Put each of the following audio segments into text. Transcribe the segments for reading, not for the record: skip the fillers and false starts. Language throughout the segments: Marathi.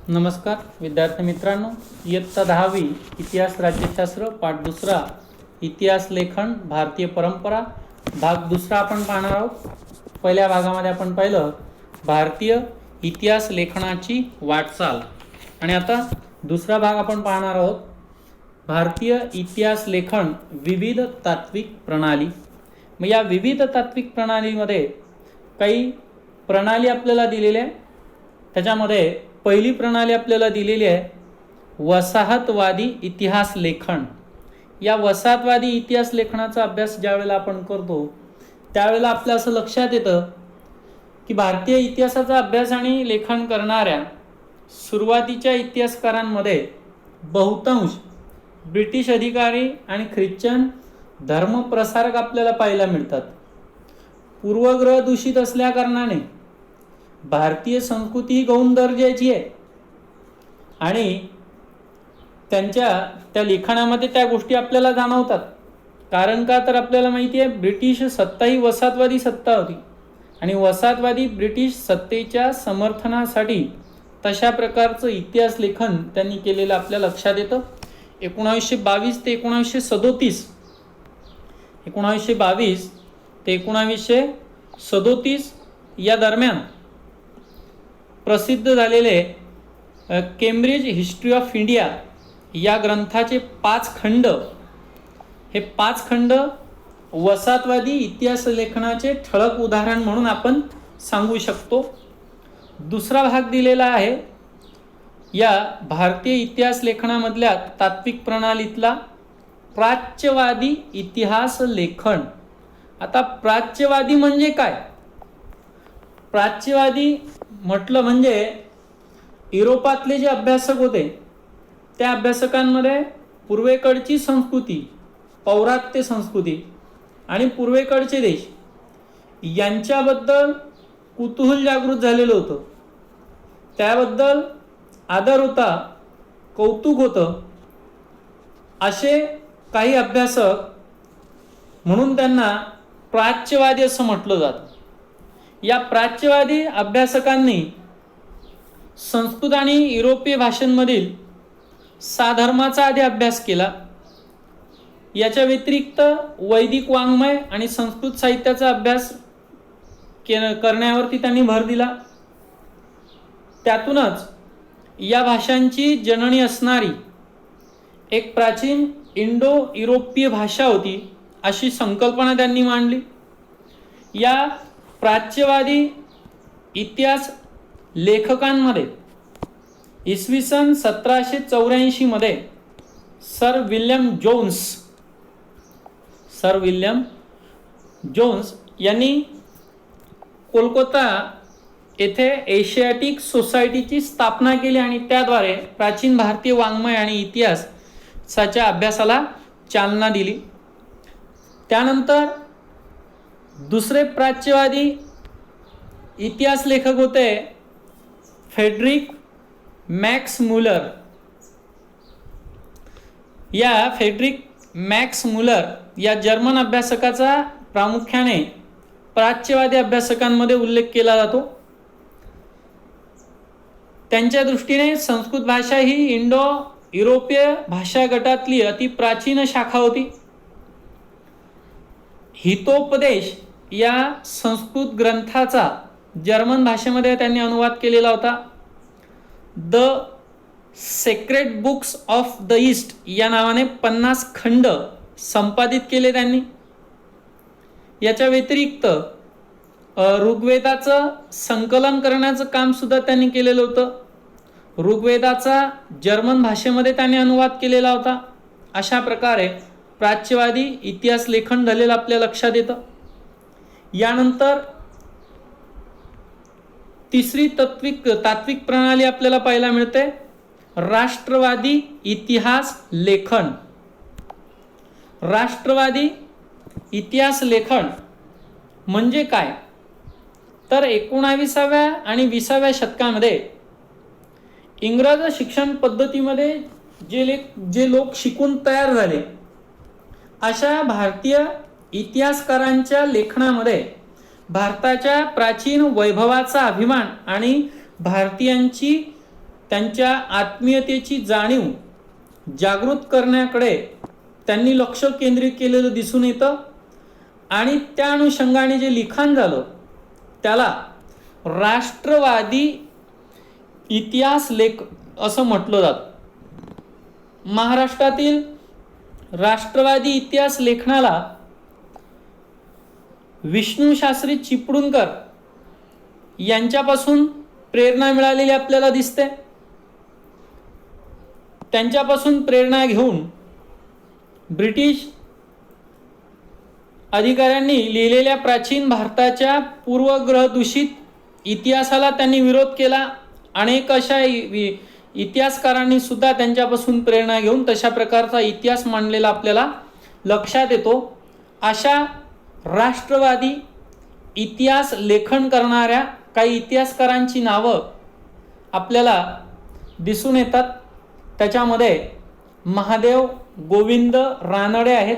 नमस्कार विद्यार्थी मित्रांनो, इयत्ता 10वी इतिहास राज्यशास्त्र पाठ दुसरा इतिहास लेखन भारतीय परंपरा भाग दुसरा आपण पाहणार आहोत. पहिल्या भागामध्ये आपण पाहिलं भारतीय इतिहास लेखनाची वाटचाल आणि आता दुसरा भाग आपण पाहणार आहोत भारतीय इतिहास लेखन विविध तात्विक प्रणाली. मग या विविध तात्विक प्रणालीमध्ये काही प्रणाली आपल्याला दिलेल्या आहे. त्याच्यामध्ये पहिली प्रणाली आपल्याला दिलेली आहे वसाहतवादी इतिहास लेखन. या वसाहतवादी इतिहास लेखनाचा अभ्यास ज्या वेळेला आपण करतो त्यावेळेला आपल्या असं लक्षात येतं की भारतीय इतिहासाचा अभ्यास आणि लेखन करणाऱ्या सुरुवातीच्या इतिहासकारांमध्ये बहुतांश ब्रिटिश अधिकारी आणि ख्रिश्चन धर्मप्रसारक आपल्याला पाहायला मिळतात. पूर्वग्रह दूषित असल्याकारणाने भारतीय संस्कृती ही गौण दर्जाची आहे आणि त्यांच्या त्या लेखनामध्ये त्या गोष्टी आपल्याला जाणवतात. कारण का तर आपल्याला माहिती आहे ब्रिटिश सत्ता ही वसाहतवादी सत्ता होती आणि वसाहतवादी ब्रिटिश सत्तेच्या समर्थनासाठी तशा प्रकारचं इतिहास लेखन त्यांनी केलेलं आपल्या लक्षात येतं. 1922 ते 1937 1922 ते 1937 या दरम्यान प्रसिद्ध झालेले केम्ब्रिज हिस्ट्री ऑफ इंडिया या ग्रंथाचे 5 खंड, हे 5 खंड वसाहतवादी इतिहास लेखनाचे ठळक उदाहरण म्हणून आपण सांगू शकतो. दुसरा भाग दिलेला आहे या भारतीय इतिहास लेखनामधल्या तात्विक प्रणालीतला प्राच्यवादी इतिहास लेखन. आता प्राच्यवादी म्हणजे काय? प्राच्यवादी म्हटलं म्हणजे युरोपातले जे अभ्यासक होते त्या अभ्यासकांमध्ये पूर्वेकडची संस्कृती, पौरात्य संस्कृती आणि पूर्वेकडचे देश यांच्याबद्दल कुतूहल जागृत झालेलं होतं. त्याबद्दल आदर होता, कौतुक होतं. असे काही अभ्यासक म्हणून त्यांना प्राच्यवादी असं म्हटलं जातं. या प्राच्यवादी अभ्यासकांनी संस्कृत आणि युरोपीय भाषांमधील साधर्माचा आधी अभ्यास केला. याच्या व्यतिरिक्त वैदिक वाङ्मय आणि संस्कृत साहित्याचा अभ्यास करण्यावरती त्यांनी भर दिला. त्यातूनच या भाषांची जननी असणारी एक प्राचीन इंडो युरोपीय भाषा होती अशी संकल्पना त्यांनी मांडली. या प्राच्यवादी इतिहास लेखकांमध्ये इसवी सन 1784 मध्ये सर विल्यम जोन्स यांनी कोलकाता येथे एशियाटिक सोसायटीची स्थापना केली आणि त्याद्वारे प्राचीन भारतीय वाङ्मय आणि इतिहासाच्या अभ्यासाला चालना दिली. त्यानंतर दुसरे प्राच्यवादी इतिहास लेखक होते फ्रेडरिक मॅक्स मुलर. या फ्रेडरिक मॅक्स मुलर या जर्मन अभ्यासकाचा प्रामुख्याने प्राच्यवादी अभ्यासकांमध्ये उल्लेख केला जातो. त्यांच्या दृष्टीने संस्कृत भाषा ही इंडो युरोपीय भाषा गटातली अति प्राचीन शाखा होती. हितोपदेश या संस्कृत ग्रंथाचा जर्मन भाषेमध्ये त्यांनी अनुवाद केलेला होता. The sacred books of the east या नावाने 50 खंड संपादित केले त्यांनी. याच्या व्यतिरिक्त ऋग्वेदाचं संकलन करण्याचं काम सुद्धा त्यांनी केलेलं होतं. ऋग्वेदाचा जर्मन भाषेमध्ये त्यांनी अनुवाद केलेला होता. अशा प्रकारे प्राच्यवादी इतिहास लेखन झालेलं आपल्या लक्षात येतं. यानंतर तिसरी तात्विक प्रणाली आपल्याला पाहायला मिळते राष्ट्रवादी इतिहास लेखन. राष्ट्रवादी इतिहास लेखन म्हणजे काय? तर 19व्या आणि 20व्या शतकामध्ये इंग्रज शिक्षण पद्धतीमध्ये जे लोक शिकून तयार झाले अशा भारतीय इतिहासकारांच्या लेखनामध्ये भारताच्या प्राचीन वैभवाचा अभिमान आणि भारतीयांची त्यांच्या आत्मीयतेची जाणीव जागृत करण्याकडे त्यांनी लक्ष केंद्रित केलेलं दिसून येतं आणि त्या अनुषंगाने जे लिखाण झालं त्याला राष्ट्रवादी इतिहास लेख असं म्हटलं जातं. महाराष्ट्रातील राष्ट्रवादी इतिहास लेखनाला विष्णुशास्त्री चिपळूणकर यांच्यापासून प्रेरणा मिळालेली आपल्याला दिसते. त्यांच्यापासून प्रेरणा घेऊन ब्रिटिश अधिकाऱ्यांनी लिहिलेल्या प्राचीन भारताच्या पूर्वग्रह दूषित इतिहासाला त्यांनी विरोध केला. अनेक अशा इतिहासकारांनी सुद्धा त्यांच्यापासून प्रेरणा घेऊन तशा प्रकारचा इतिहास मांडलेला आपल्याला लक्षात येतो. अशा राष्ट्रवादी इतिहास लेखन करणाऱ्या काही इतिहासकारांची नावं आपल्याला दिसून येतात. त्याच्यामध्ये महादेव गोविंद रानडे आहेत,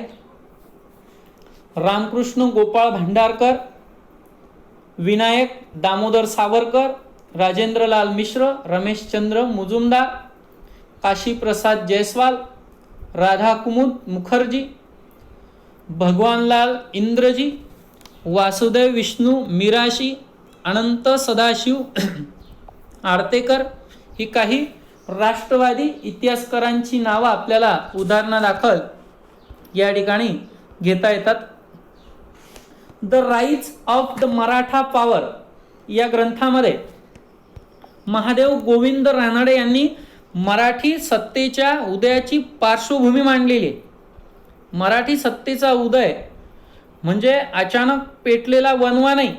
रामकृष्ण गोपाळ भांडारकर, विनायक दामोदर सावरकर, राजेंद्रलाल मिश्र, रमेशचंद्र मुजुमदार, काशीप्रसाद जयस्वाल, राधाकुमुद मुखर्जी, भगवानलाल इंद्रजी, वासुदेव विष्णू मिराशी, अनंत सदाशिव आरतेकर ही काही राष्ट्रवादी इतिहासकारांची नावं आपल्याला उदाहरणादाखल या ठिकाणी घेता येतात. The rise of the Maratha power या ग्रंथामध्ये महादेव गोविंद रानडे यांनी मराठी सत्तेच्या उदयाची पार्श्वभूमी मांडलेली आहे. मराठी सत्तेचा उदय म्हणजे अचानक पेटलेला वणवा नाही,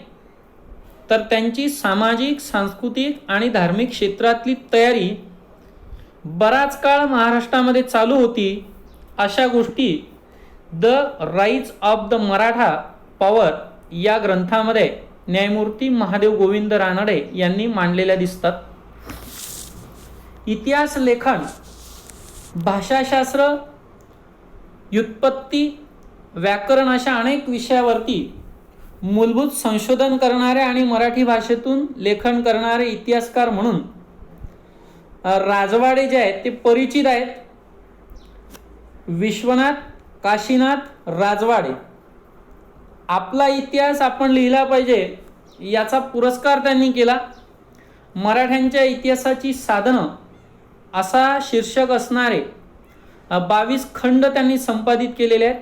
तर त्यांची सामाजिक, सांस्कृतिक आणि धार्मिक क्षेत्रातली तयारी बराच काळ महाराष्ट्रामध्ये चालू होती. अशा गोष्टी the rise of the Maratha power या ग्रंथामध्ये न्यायमूर्ती महादेव गोविंद रानडे यांनी मांडलेल्या दिसतात. इतिहास लेखन, भाषाशास्त्र, व्युत्पत्ती, व्याकरण अशा अनेक विषयावरती मूलभूत संशोधन करणारे आणि मराठी भाषेतून लेखन करणारे इतिहासकार म्हणून राजवाडे जे आहेत ते परिचित आहेत. विश्वनाथ काशीनाथ राजवाडे आपला इतिहास आपण लिहिला पाहिजे याचा पुरस्कार त्यांनी केला. मराठ्यांच्या इतिहासाची साधनं असा शीर्षक असणारे 22 खंड त्यांनी संपादित केलेले आहेत.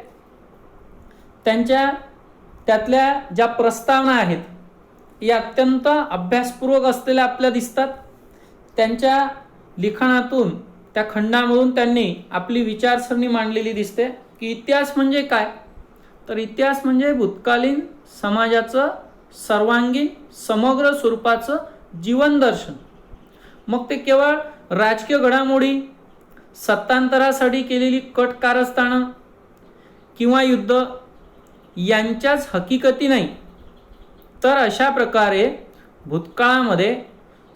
त्यातल्या ज्या प्रस्तावना आहेत या अत्यंत अभ्यासपूर्वक असलेल्या आपल्याला दिसतात. त्यांच्या लिखाणातून, त्या खंडामधून त्यांनी आपली विचारसरणी मांडलेली दिसते की इतिहास म्हणजे काय, तर इतिहास म्हणजे भूतकालीन समाजाचं सर्वांगीण समग्र स्वरूपाचं जीवन दर्शन. मग ते केवळ राजकीय घडामोडी, सत्तांतरासाठी केलेली कट कारस्थानं किंवा युद्ध यांच्याच हकीकती नाही, तर अशा प्रकारे भूतकाळामध्ये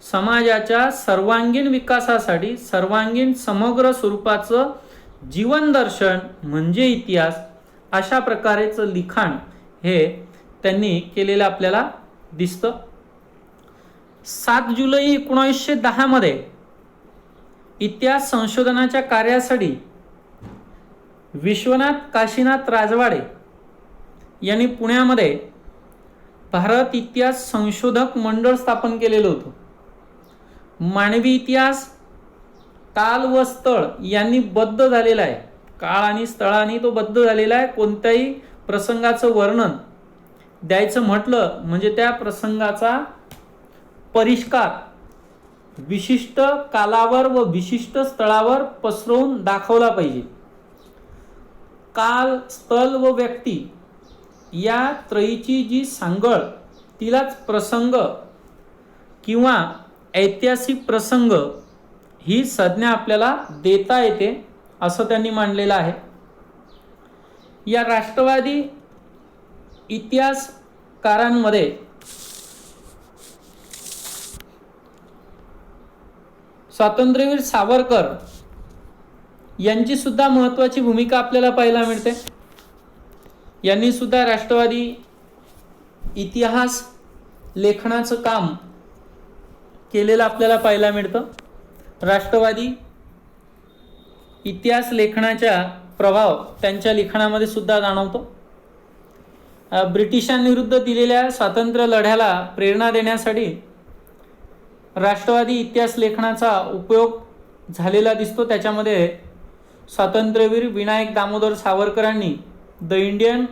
समाजाच्या सर्वांगीण विकासासाठी सर्वांगीण समग्र स्वरूपाचं जीवन दर्शन म्हणजे इतिहास, अशा प्रकारेचं लिखाण हे त्यांनी केलेलं आपल्याला दिसतं. 7 जुलै 1910 मध्ये इतिहास संशोधनाच्या कार्यासाठी विश्वनाथ काशीनाथ राजवाडे यांनी पुण्यामध्ये भारत इतिहास संशोधक मंडळ स्थापन केलेलं होतं. मानवी इतिहास काल व स्थळ यांनी बद्ध झालेला आहे. काळ आणि स्थळाने तो बद्ध झालेला आहे. कोणत्याही प्रसंगाचं वर्णन द्यायचं म्हटलं म्हणजे त्या प्रसंगाचा परिष्कार विशिष्ट कालावर व विशिष्ट स्थळावर पसरवून दाखवला पाहिजे. काल, स्थळ व व्यक्ती या त्रयीची जी सांगड, तिलाच प्रसंग किंवा ऐतिहासिक प्रसंग ही संज्ञा आपल्याला देता येते असं त्यांनी मांडलेलं आहे. या राष्ट्रवादी इतिहासकारांमध्ये स्वातंत्र्यवीर सावरकर यांची सुद्धा महत्त्वाची भूमिका आपल्याला पाहायला मिळते. यांनी सुद्धा राष्ट्रवादी इतिहास लेखनाचं काम केलेलं आपल्याला पाहायला मिळतं. राष्ट्रवादी इतिहास लेखनाचा प्रभाव त्यांच्या लिखाणामध्ये सुद्धा जाणवतो. ब्रिटिशांविरुद्ध दिलेल्या स्वातंत्र्य लढ्याला प्रेरणा देण्यासाठी राष्ट्रवादी इतिहास लेखनाचा उपयोग झालेला दिसतो. त्याच्यामध्ये स्वातंत्र्यवीर विनायक दामोदर सावरकरांनी the Indian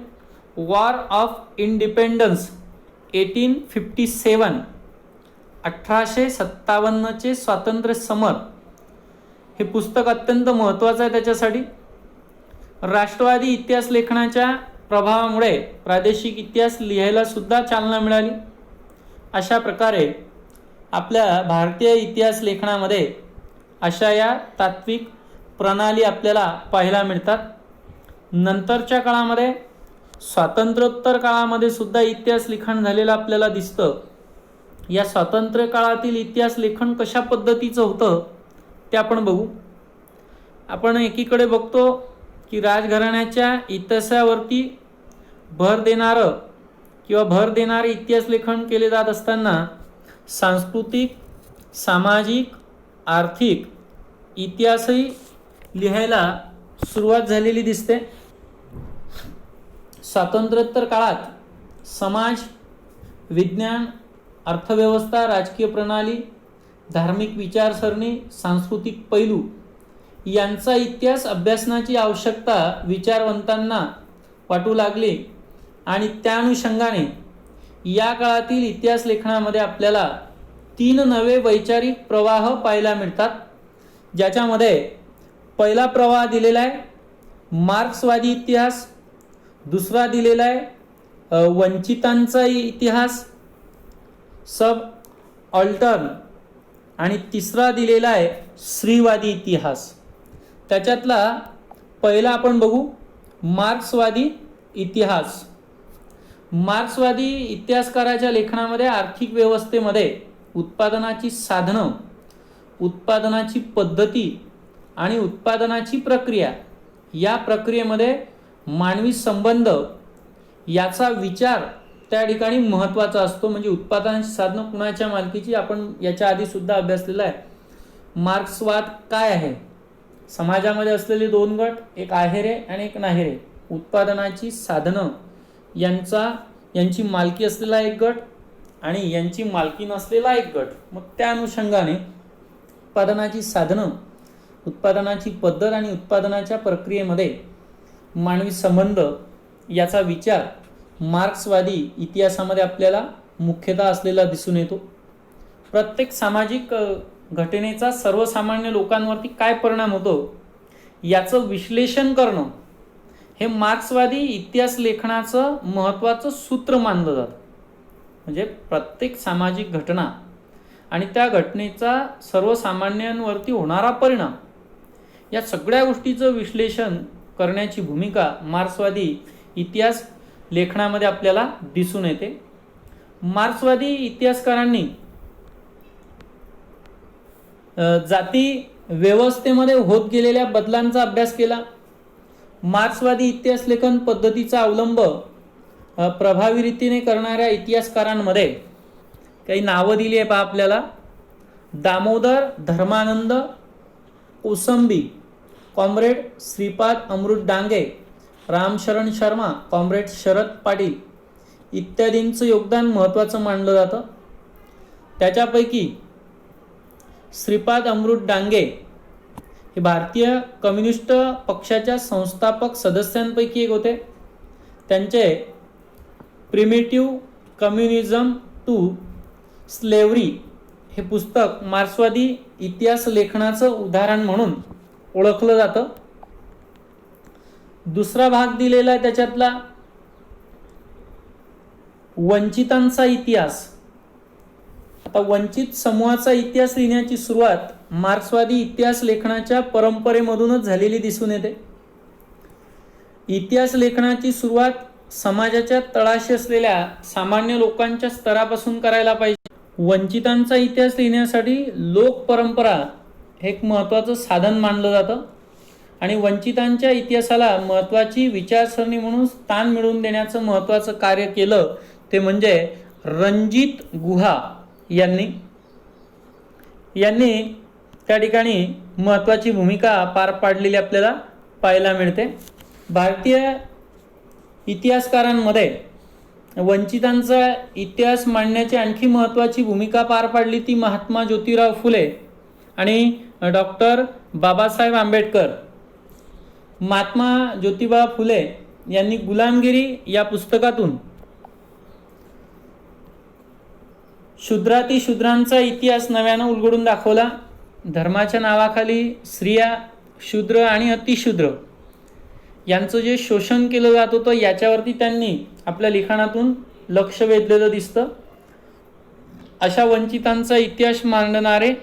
war of independence 1857 1857चे स्वातंत्र्य समर हे पुस्तक अत्यंत महत्त्वाचं आहे. त्याच्यासाठी राष्ट्रवादी इतिहास लेखनाच्या प्रभावामुळे प्रादेशिक इतिहास लिहायला सुद्धा चालना मिळाली. अशा प्रकारे आपल्या भारतीय इतिहास लेखनामध्ये अशा या तात्विक प्रणाली आपल्याला पाहायला मिळतात. नंतरच्या काळामध्ये स्वातंत्र्योत्तर काळामध्ये सुद्धा इतिहास लिखाण झालेलं आपल्याला दिसतं. या स्वातंत्र्य काळातील इतिहास लेखन कशा पद्धतीचं होतं ते आपण बघू. आपण एकीकडे बघतो की राजघराण्याच्या इतिहासावरती भर देणारे इतिहास लेखन केले जात असताना सांस्कृतिक, सामाजिक, आर्थिक इतिहासही लिहायला सुरुवात झालेली दिसते. स्वातंत्र्योत्तर काळात समाज, विज्ञान, अर्थव्यवस्था, राजकीय प्रणाली, धार्मिक विचारसरणी, सांस्कृतिक पैलू यांचा इतिहास अभ्यासनाची आवश्यकता विचारवंतांना वाटू लागली आणि त्या अनुषंगाने या काळातील इतिहास लेखनामध्ये आपल्याला 3 नवे वैचारिक प्रवाह पाहायला मिळतात. ज्याच्यामध्ये पहिला प्रवाह दिलेला आहे मार्क्सवादी इतिहास, दुसरा दिलेला आहे वंचितांचा इतिहास सब ऑल्टर्न आणि तिसरा दिलेला आहे स्त्रीवादी इतिहास. त्याच्यातला पहिला आपण बघू मार्क्सवादी इतिहास. मार्क्सवादी इतिहासकाराच्या लेखनामध्ये आर्थिक व्यवस्थेमध्ये उत्पादनाची साधनं, उत्पादनाची पद्धती आणि उत्पादनाची प्रक्रिया या प्रक्रियेमध्ये मानवी संबंध याचा विचार त्या ठिकाणी महत्त्वाचा असतो. म्हणजे उत्पादनाची साधनं कुणाच्या मालकीची आपण याच्या आधी सुद्धा अभ्यासलेला आहे. मार्क्सवाद काय आहे? समाजामध्ये असलेले 2 गट, एक आहेरे आणि एक नाहेरे. उत्पादनाची साधनं यांची मालकी असलेला एक गट आणि यांची मालकी नसलेला एक गट. मग त्या अनुषंगाने उत्पादनाची साधनं, उत्पादनाची पद्धत आणि उत्पादनाच्या प्रक्रियेमध्ये मानवी संबंध याचा विचार मार्क्सवादी इतिहासामध्ये आपल्याला मुख्यतः असलेला दिसून येतो. प्रत्येक सामाजिक घटनेचा सर्वसामान्य लोकांवरती काय परिणाम होतो याचं विश्लेषण करणं हे मार्क्सवादी इतिहास लेखनाचं महत्त्वाचं सूत्र मानलं जातं. म्हणजे प्रत्येक सामाजिक घटना आणि त्या घटनेचा सर्वसामान्यांवरती होणारा परिणाम या सगळ्या गोष्टीचं विश्लेषण करण्याची भूमिका मार्क्सवादी इतिहास लेखनामध्ये आपल्याला दिसून येते. मार्क्सवादी इतिहासकारांनी जाती व्यवस्थेमध्ये होत गेलेल्या बदलांचा अभ्यास केला. मार्क्सवादी इतिहास लेखन पद्धतीचा अवलंब प्रभावी रीतीने करणाऱ्या इतिहासकारांमध्ये काही नावं दिली आहे पहा आपल्याला. दामोदर धर्मानंद कोसंबी, कॉम्रेड श्रीपाद अमृत डांगे, रामशरण शर्मा, कॉम्रेड शरद पाटील इत्यादींचं योगदान महत्त्वाचं मानलं जातं. त्याच्यापैकी श्रीपाद अमृत डांगे हे भारतीय कम्युनिस्ट पक्षाच्या संस्थापक सदस्यांपैकी एक होते. त्यांचे प्रिमिटिव्ह कम्युनिझम टू स्लेव्हरी हे पुस्तक मार्क्सवादी इतिहास लेखनाचं उदाहरण म्हणून ओळखलं जातं. दुसरा भाग दिलेला आहे त्याच्यातला वंचितांचा इतिहास. आता वंचित समूहाचा इतिहास लिहिण्याची सुरुवात मार्क्सवादी इतिहास लेखनाच्या परंपरेमधूनच झालेली दिसून येते. इतिहास लेखनाची सुरुवात समाजाच्या तळाशी असलेल्या सामान्य लोकांच्या स्तरापासून करायला पाहिजे. वंचितांचा इतिहास लिहिण्यासाठी लोक परंपरा हे एक महत्त्वाचं साधन मानलं जातं आणि वंचितांच्या इतिहासाला महत्त्वाची विचारसरणी म्हणून स्थान मिळवून देण्याचं महत्त्वाचं कार्य केलं ते म्हणजे रणजित गुहा यांनी त्या ठिकाणी महत्त्वाची भूमिका पार पाडलेली आपल्याला पाहायला मिळते. भारतीय इतिहासकारांमध्ये वंचितांचा इतिहास मांडण्याची आणखी महत्त्वाची भूमिका पार पाडली ती महात्मा ज्योतिराव फुले आणि डॉक्टर बाबासाहेब आंबेडकर. महात्मा ज्योतिबा फुले यांनी गुलामगिरी या पुस्तकातून शूद्रातिशूद्रांचा इतिहास नव्यानं उलगडून दाखवला. धर्माच्या नावाखाली स्त्रिया, शूद्र आणि अतिशूद्र यांचं जे शोषण केलं जात होतं याच्यावरती त्यांनी आपल्या लिखाणातून लक्ष वेधलेलं दिसतं. अशा वंचितांचा इतिहास मांडणारे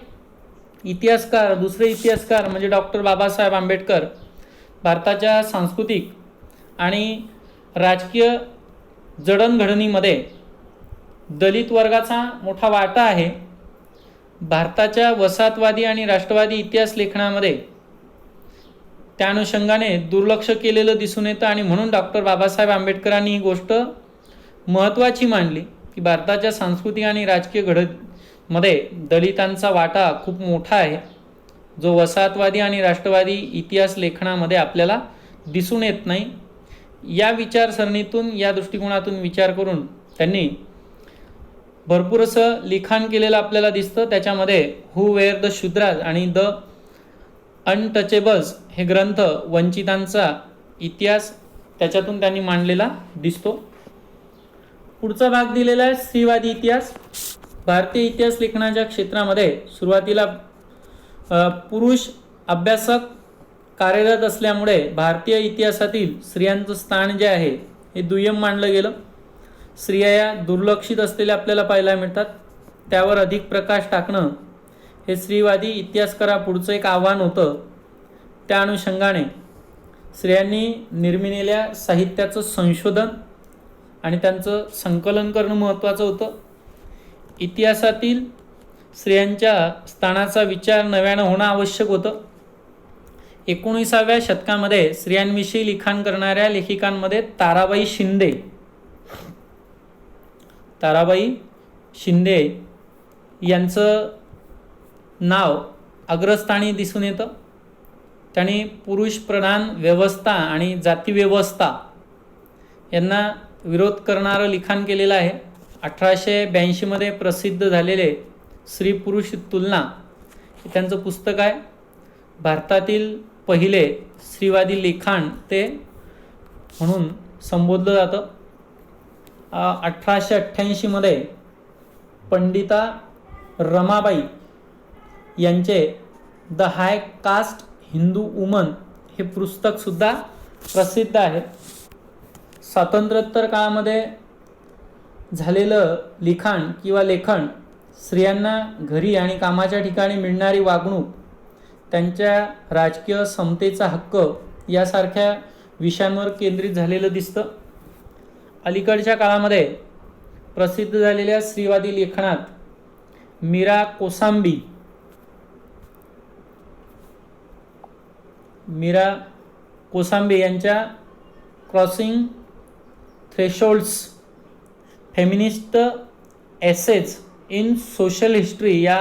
दुसरे इतिहासकार म्हणजे डॉक्टर बाबासाहेब आंबेडकर. भारताच्या सांस्कृतिक आणि राजकीय जडणघडणीमध्ये दलित वर्गाचा मोठा वाटा आहे. भारताच्या वसाहतवादी आणि राष्ट्रवादी इतिहास लेखनामध्ये त्या अनुषंगाने दुर्लक्ष केलेलं दिसून येतं आणि म्हणून डॉक्टर बाबासाहेब आंबेडकरांनी ही गोष्ट महत्त्वाची मांडली की भारताच्या सांस्कृतिक आणि राजकीय घडणीमध्ये दलितांचा वाटा खूप मोठा आहे, जो वसाहतवादी आणि राष्ट्रवादी इतिहास लेखनामध्ये आपल्याला दिसून येत नाही. या विचारसरणीतून, या दृष्टिकोनातून विचार करून त्यांनी भरपूर असं लिखाण केलेलं आपल्याला दिसतं. त्याच्यामध्ये हू वेअर द शूद्राज आणि द अनटचेबल्स हे ग्रंथ वंचितांचा इतिहास त्याच्यातून त्यांनी मांडलेला दिसतो. पुढचा भाग दिलेला आहे स्त्रीवादी इतिहास. भारतीय इतिहास लेखनाच्या क्षेत्रामध्ये सुरुवातीला पुरुष अभ्यासक कार्यरत असल्यामुळे भारतीय इतिहासातील स्त्रियांचं स्थान जे आहे हे दुय्यम मानलं गेलं. स्त्रिया या दुर्लक्षित असलेल्या आपल्याला पाहायला मिळतात. त्यावर अधिक प्रकाश टाकणं हे स्त्रीवादी इतिहासकारापुढचं एक आव्हान होतं. त्या अनुषंगाने स्त्रियांनी निर्मिलेल्या साहित्याचं संशोधन आणि त्यांचं संकलन करणं महत्त्वाचं होतं. इतिहासातील स्त्रियांच्या स्थानाचा विचार नव्यानं होणं आवश्यक होतं. 19व्या शतकामध्ये स्त्रियांविषयी लिखाण करणाऱ्या लेखिकांमध्ये ताराबाई शिंदे यांचं नाव अग्रस्थानी दिसून येतं. त्यांनी पुरुष प्रधान व्यवस्था आणि जातीव्यवस्था यांना विरोध करणारं लिखाण केलेलं आहे. 1882 प्रसिद्ध झालेले स्त्री पुरुष तुलना हे त्यांचं पुस्तक आहे. भारतातील पहिले स्त्रीवादी लिखाण ते म्हणून संबोधलं जातं. 1888 पंडिता रमाबाई यांचे the high caste Hindu woman हे पुस्तकसुद्धा प्रसिद्ध आहे. स्वातंत्र्योत्तर काळामध्ये झालेलं लिखाण किंवा लेखन स्त्रियांना घरी आणि कामाच्या ठिकाणी मिळणारी वागणूक, त्यांच्या राजकीय समतेचा हक्क यासारख्या विषयांवर केंद्रित झालेलं दिसतं. अलीकडच्या काळामध्ये प्रसिद्ध झालेल्या स्त्रीवादी लेखनात मीरा कोसांबी यांच्या crossing thresholds, feminist ages in social history या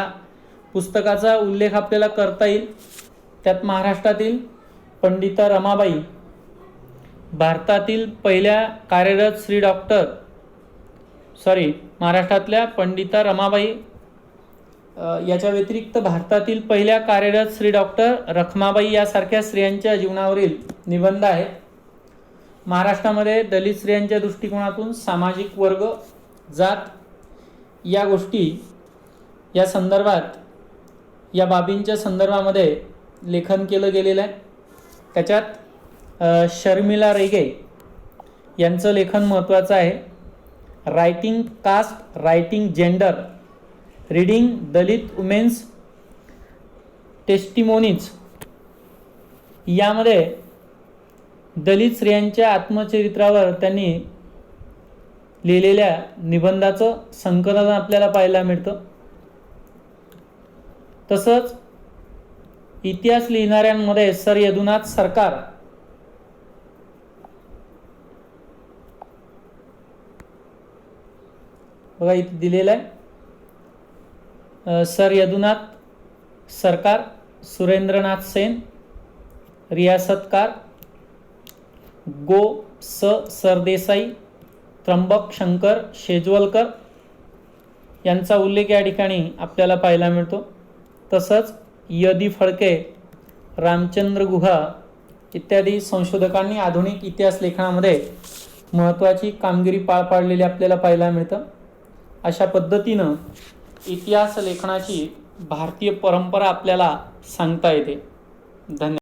पुस्तकाचा उल्लेख आपल्याला करता येईल. त्यात महाराष्ट्रातील पंडिता रमाबाई, भारतातील पहिल्या कार्यरत महाराष्ट्रातल्या पंडिता रमाबाई याच्या व्यतिरिक्त भारतातील पहिल्या कार्यरत श्री डॉक्टर रखमाबाई यासारख्या स्त्रियांच्या जीवनावरील निबंध आहेत. महाराष्ट्रामध्ये दलित स्त्रियांच्या दृष्टिकोनातून सामाजिक वर्ग, जात या गोष्टी या संदर्भात, या बाबींच्या संदर्भामध्ये लेखन केलं गेलेलं आहे. त्याच्यात शर्मिला रेगे यांचं लेखन महत्त्वाचं आहे. Writing caste, writing gender, reading Dalit women's testimonies यामध्ये दलित स्त्रियांच्या आत्मचरित्रावर त्यांनी लिहिलेल्या निबंधाचं संकलन आपल्याला पाहायला मिळतं. तसंच इतिहास लिहिणाऱ्यांमध्ये सर यदुनाथ सरकार बघा इथे दिलेलं आहे, सर यदुनाथ सरकार, सुरेंद्रनाथ सेन, रियासतकार, गो सरदेसाई, त्र्यंबक शंकर शेजवलकर यांचा उल्लेख या ठिकाणी आपल्याला पाहायला मिळतो. तसंच यदी फडके, रामचंद्र गुहा इत्यादी संशोधकांनी आधुनिक इतिहास लेखनामध्ये महत्त्वाची कामगिरी पार पाडलेली आपल्याला पाहायला मिळतं. अशा पद्धतीनं इतिहास लेखनाची भारतीय परंपरा आपल्याला सांगता येते. धन्यवाद.